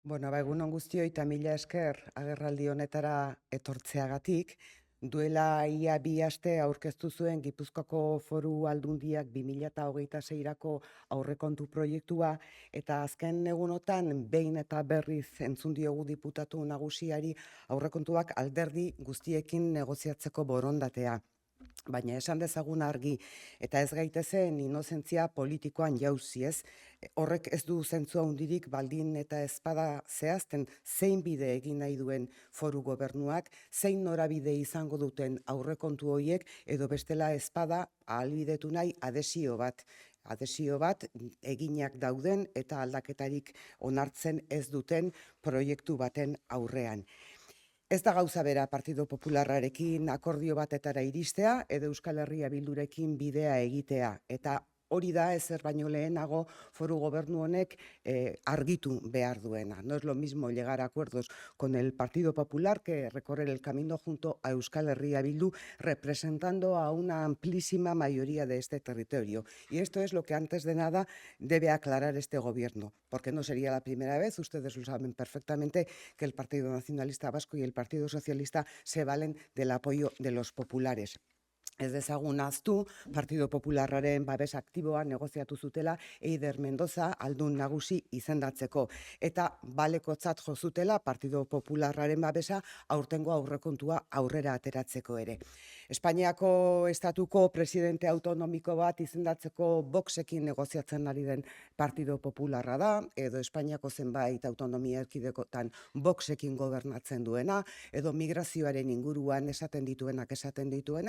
Egunon guztioi eta mila esker agerraldi honetara etortzeagatik, duela ia 2 aste aurkeztu zuen Gipuzkoako Foru Aldundiak 2026rako aurrekontu proiektua, eta azken egunotan behin eta berriz entzun diogu diputatu nagusiari aurrekontuak alderdi guztiekin negoziatzeko borondatea. Baina esan dezagun argi, eta ez gaitezen inozentzia politikoan jauzi ez, horrek ez du zentzu handirik baldin eta ezpada zehazten zein bide egin nahi duen foru gobernuak, zein norabide izango duten aurrekontu horiek, edo bestela ezpada ahalbidetu nahi adesio bat eginak dauden eta aldaketarik onartzen ez duten proiektu baten aurrean. Ez da gauza bera Partido Popularrarekin akordio batetara iristea edo Euskal Herria Bildurekin bidea egitea, eta hori da ezer baino lehenago foru gobernu honek argitu behar duena. No es lo mismo llegar a acuerdos con el Partido Popular que recorrer el camino junto a Euskal Herria Bildu, representando a una amplísima mayoría de este territorio. Y esto es lo que antes de nada debe aclarar este gobierno, porque no sería la primera vez, ustedes lo saben perfectamente, que el Partido Nacionalista Vasco y el Partido Socialista se valen del apoyo de los populares. Ez dezagun ahaztu, Partido Popularraren babes aktiboa negoziatu zutela Eider Mendoza aldun nagusi izendatzeko, eta balekotzat jo zutela Partido Popularraren babesa aurtengo aurrekontua aurrera ateratzeko ere. Espainiako estatuko presidente autonomiko bat izendatzeko Voxekin negoziatzen ari den Partido Popularra da, edo Espainiako zenbait autonomia erkidegotan Voxekin gobernatzen duena, edo migrazioaren inguruan esaten dituena,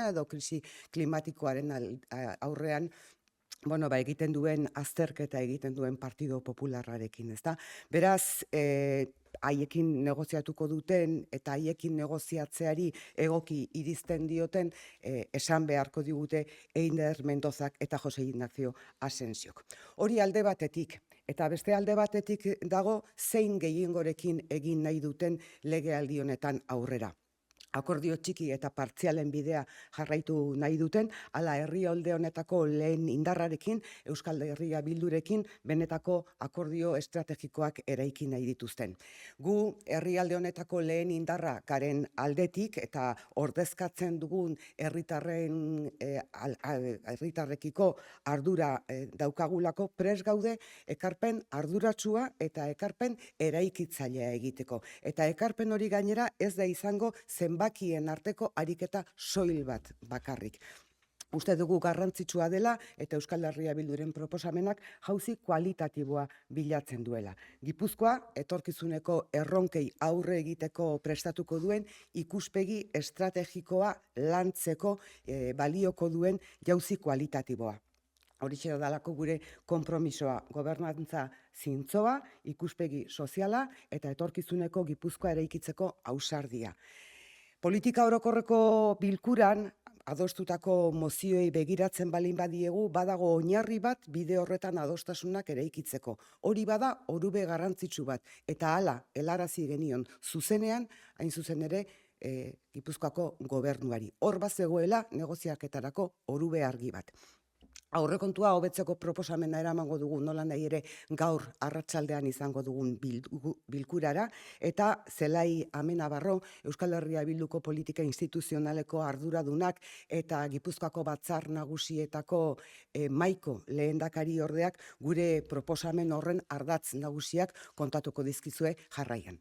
edo krisi klimatikoaren aurrean egiten duen azterketa egiten duen Partido Popularrarekin, ezta? Beraz, haiekin negoziatuko duten eta haiekin negoziatzeari egoki irizten dioten esan beharko digute Eider Mendozak eta Jose Ignacio Asensiok. Hori alde batetik. Eta beste alde batetik dago zein gehiengorekin egin nahi duten legealdi honetan aurrera. Akordio txiki eta partzialen bidea jarraitu nahi duten, ala herrialde honetako lehen indarrarekin, Euskal Herria Bildurekin, benetako akordio estrategikoak eraiki nahi dituzten. Gu herrialde honetako lehen indarra garen aldetik eta ordezkatzen dugun herritarrekiko ardura daukagulako prest gaude ekarpen arduratsua eta ekarpen eraikitzailea egiteko. Eta ekarpen hori gainera ez da izango zenbakien arteko ariketa soil bat bakarrik. Uste dugu garrantzitsua dela eta Euskal Herria Bilduren proposamenak jauzi kualitatiboa bilatzen duela. Gipuzkoa etorkizuneko erronkei aurre egiteko prestatuko duen ikuspegi estrategikoa lantzeko balioko duen jauzi kualitatiboa. Horixe dalako gure konpromisoa, gobernantza zintzoa, ikuspegi soziala eta etorkizuneko Gipuzkoa eraikitzeko ausardia. Politika orokorreko bilkuran adostutako mozioei begiratzen balin badiegu, badago oinarri bat bide horretan adostasunak eraikitzeko. Hori bada orube garrantzitsu bat, eta hala helarazi genion zuzenean, hain zuzen ere, Gipuzkoako gobernuari. Hor bazegoela negoziaketarako orube argi bat. Aurrekontua hobetzeko proposamena eramango dugu, nola nahi ere gaur arratsaldean izango dugun bilkurara, eta Zelai Amenabarro, Euskal Herria Bilduko politika instituzionaleko arduradunak eta Gipuzkoako batzar nagusietako mahaiko lehendakari ordeak gure proposamen horren ardatz nagusiak kontatuko dizkizue jarraian.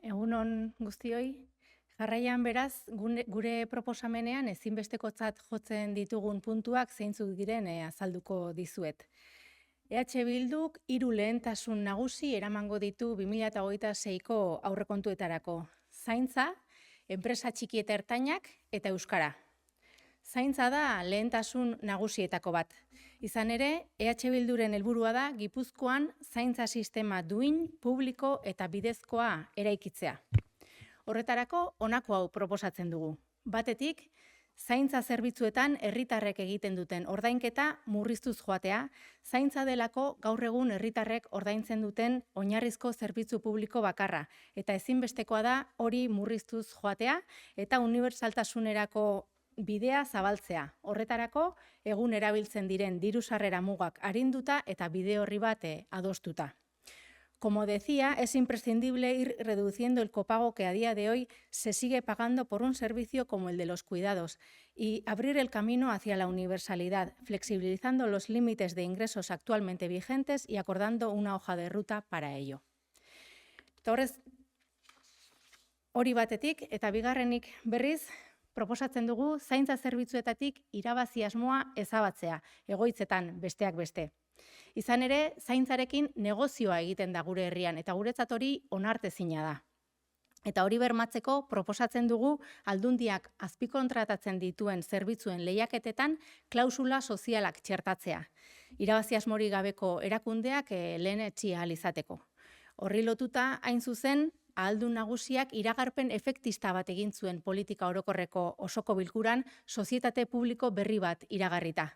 Egunon guztioi. Jarraian beraz, gure proposamenean ezinbestekotzat jotzen ditugun puntuak zeintzuk diren azalduko dizuet. EH Bilduk 3 lehentasun nagusi eramango ditu 2026ko aurrekontuetarako. Zaintza, enpresa txiki eta ertainak eta euskara. Zaintza da lehentasun nagusietako bat. Izan ere, EH Bilduren helburua da Gipuzkoan zaintza sistema duin, publiko eta bidezkoa eraikitzea. Horretarako honako hau proposatzen dugu. Batetik, zaintza zerbitzuetan herritarrek egiten duten ordainketa murriztuz joatea, zaintza delako gaur egun herritarrek ordaintzen duten oinarrizko zerbitzu publiko bakarra, eta ezinbestekoa da hori murriztuz joatea, eta unibertsaltasunerako bidea zabaltzea. Horretarako, egun erabiltzen diren diru-sarrera mugak arinduta eta bide horri bat adostuta. Como decía, es imprescindible ir reduciendo el copago que a día de hoy se sigue pagando por un servicio como el de los cuidados y abrir el camino hacia la universalidad, flexibilizando los límites de ingresos actualmente vigentes y acordando una hoja de ruta para ello. Torrez, hori batetik eta bigarrenik berriz, proposatzen dugu zaintza zerbitzuetatik irabazi asmoa ezabatzea, egoitzetan besteak beste. Izan ere, zaintzarekin negozioa egiten da gure herrian eta guretzat hori onartezina da. Eta hori bermatzeko proposatzen dugu aldundiak azpikontratatzen dituen zerbitzuen lehiaketetan klausula sozialak txertatzea. Irabazi asmorik gabeko erakundeak lehenetsi ahal izateko. Horri lotuta hain zuzen, ahaldun nagusiak iragarpen efektista bat egin zuen politika orokorreko osoko bilkuran sozietate publiko berri bat iragarrita.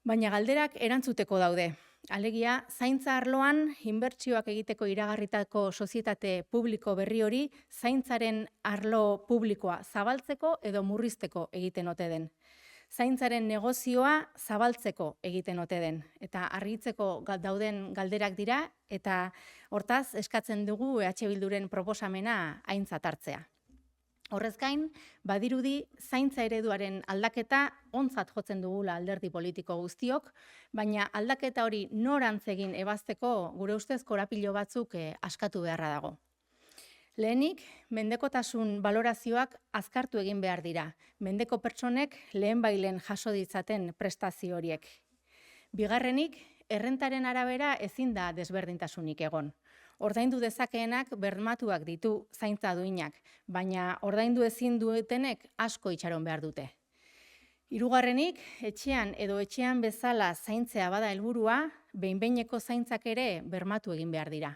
Baina galderak erantzuteko daude. Alegia, zaintza arloan inbertsioak egiteko iragarritako sozietate publiko berri hori zaintzaren arlo publikoa zabaltzeko edo murrizteko egiten ote den. Zaintzaren negozioa zabaltzeko egiten ote den. Eta argitzeko dauden galderak dira eta hortaz eskatzen dugu EH Bilduren proposamena aintzat hartzea. Horrez gain, badirudi zaintza ereduaren aldaketa ontzat jotzen dugula alderdi politiko guztiok, baina aldaketa hori norantz egin ebazteko gure ustez korapilo batzuk askatu beharra dago. Lehenik, mendekotasun balorazioak azkartu egin behar dira, mendeko pertsonek lehenbailen jaso ditzaten prestazio horiek. Bigarrenik, errentaren arabera ezin da desberdintasunik egon. Ordaindu dezakeenak bermatuak ditu zaintza duinak, baina ordaindu ezin dutenek asko itxaron behar dute. Hirugarrenik, etxean edo etxean bezala zaintzea bada helburua, behin-behineko zaintzak ere bermatu egin behar dira.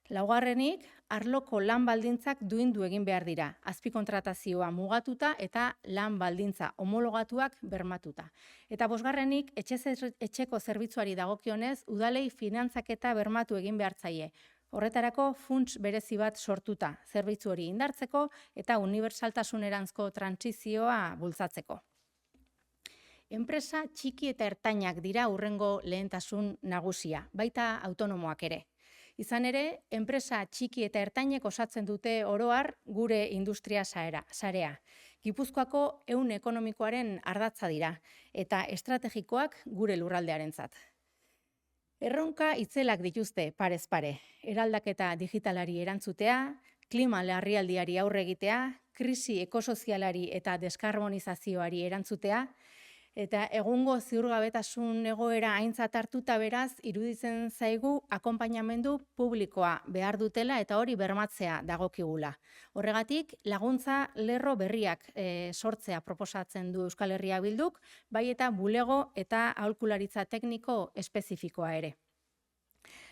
Laugarrenik, arloko lan baldintzak duindu egin behar dira, azpikontratazioa mugatuta eta lan baldintza homologatuak bermatuta. Eta bosgarrenik, etxeko zerbitzuari dagokionez, udalei finantzaketa bermatu egin behar zaie. Horretarako funts berezi bat sortuta, zerbitzu hori indartzeko eta unibertsaltasuneranzko trantsizioa bultzatzeko. Enpresa txiki eta ertainak dira hurrengo lehentasun nagusia, baita autonomoak ere. Izan ere, enpresa txiki eta ertainek osatzen dute oro har gure industria sarea. Gipuzkoako ehun ekonomikoaren ardatza dira eta estrategikoak gure lurraldearentzat. Erronka itzelak dituzte parez pare, eraldaketa digitalari erantzutea, klima larrialdiari aurre egitea, krisi ekosozialari eta deskarbonizazioari erantzutea, eta egungo ziurgabetasun egoera aintzat hartuta beraz, iruditzen zaigu akonpainamendu publikoa behar dutela eta hori bermatzea dagokigula. Horregatik, laguntza lerro berriak sortzea proposatzen du Euskal Herria Bilduk, bai eta bulego eta aholkularitza tekniko espezifikoa ere.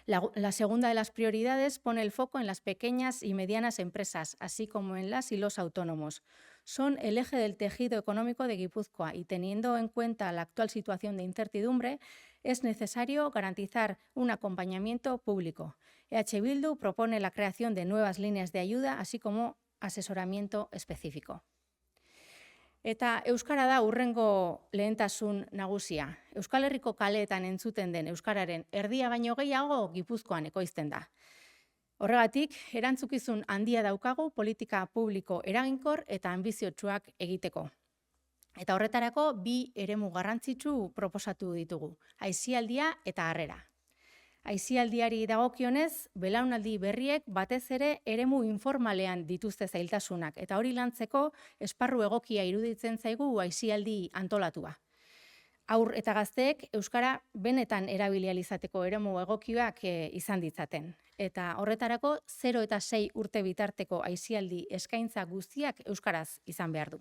La segunda de las prioridades pone el foco en las pequeñas y medianas empresas, así como en las y los autónomos. Son el eje del tejido económico de Guipúzcoa y teniendo en cuenta la actual situación de incertidumbre, es necesario garantizar un acompañamiento público. EH Bildu propone la creación de nuevas líneas de ayuda, así como asesoramiento específico. Eta euskara da hurrengo lehentasun nagusia. Euskal Herriko kaleetan entzuten den euskararen erdia baino gehiago Gipuzkoan ekoizten da. Horregatik, erantzukizun handia daukagu politika publiko eraginkor eta anbiziotsuak egiteko. Eta horretarako bi eremu garrantzitsu proposatu ditugu, aisialdia eta harrera. Aisialdiari dagokionez, belaunaldi berriek batez ere eremu informalean dituzte zailtasunak eta hori lantzeko esparru egokia iruditzen zaigu aisialdi antolatua. Haur eta gazteek euskara benetan erabili ahal izateko eremu egokiak izan ditzaten. Eta horretarako 0 eta 6 urte bitarteko aisialdi eskaintza guztiak euskaraz izan behar du.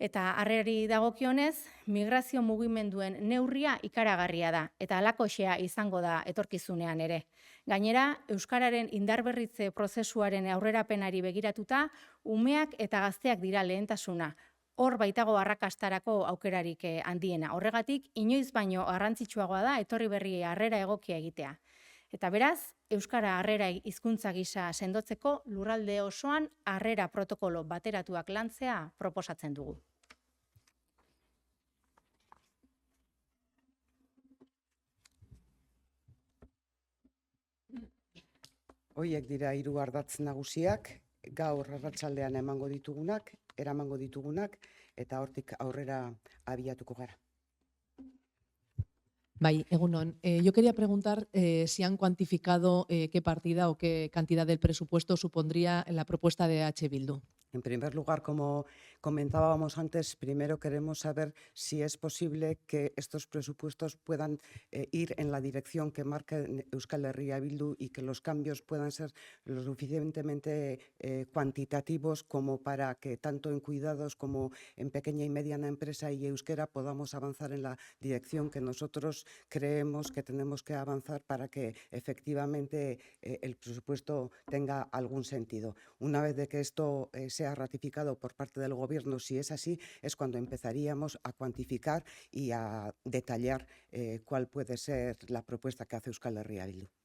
Eta harreri dagokionez, migrazio mugimenduen neurria ikaragarria da, eta halakoxea izango da etorkizunean ere. Gainera, euskararen indarberritze prozesuaren aurrerapenari begiratuta, umeak eta gazteak dira lehentasuna. Hor baitago arrakastarako aukerarik handiena. Horregatik, inoiz baino garrantzitsuagoa da etorri berri harrera egokia egitea. Eta beraz, euskara harrera hizkuntza gisa sendotzeko lurralde osoan harrera protokolo bateratuak lantzea proposatzen dugu. Hoiek dira hiru ardatz nagusiak, gaur arratsaldean eramango ditugunak, eta hortik aurrera abiatuko gara. Bai, egunon. Yo quería preguntar si han cuantificado qué partida o qué cantidad del presupuesto supondría la propuesta de H. Bildu. En primer lugar, como comentábamos antes, primero queremos saber si es posible que estos presupuestos puedan ir en la dirección que marca Euskal Herria Bildu y que los cambios puedan ser lo suficientemente cuantitativos como para que tanto en cuidados como en pequeña y mediana empresa y euskera podamos avanzar en la dirección que nosotros creemos que tenemos que avanzar para que efectivamente el presupuesto tenga algún sentido. Una vez de que esto sea ratificado por parte del Gobierno, si es así, es cuando empezaríamos a cuantificar y a detallar cuál puede ser la propuesta que hace Euskal Herria Bildu.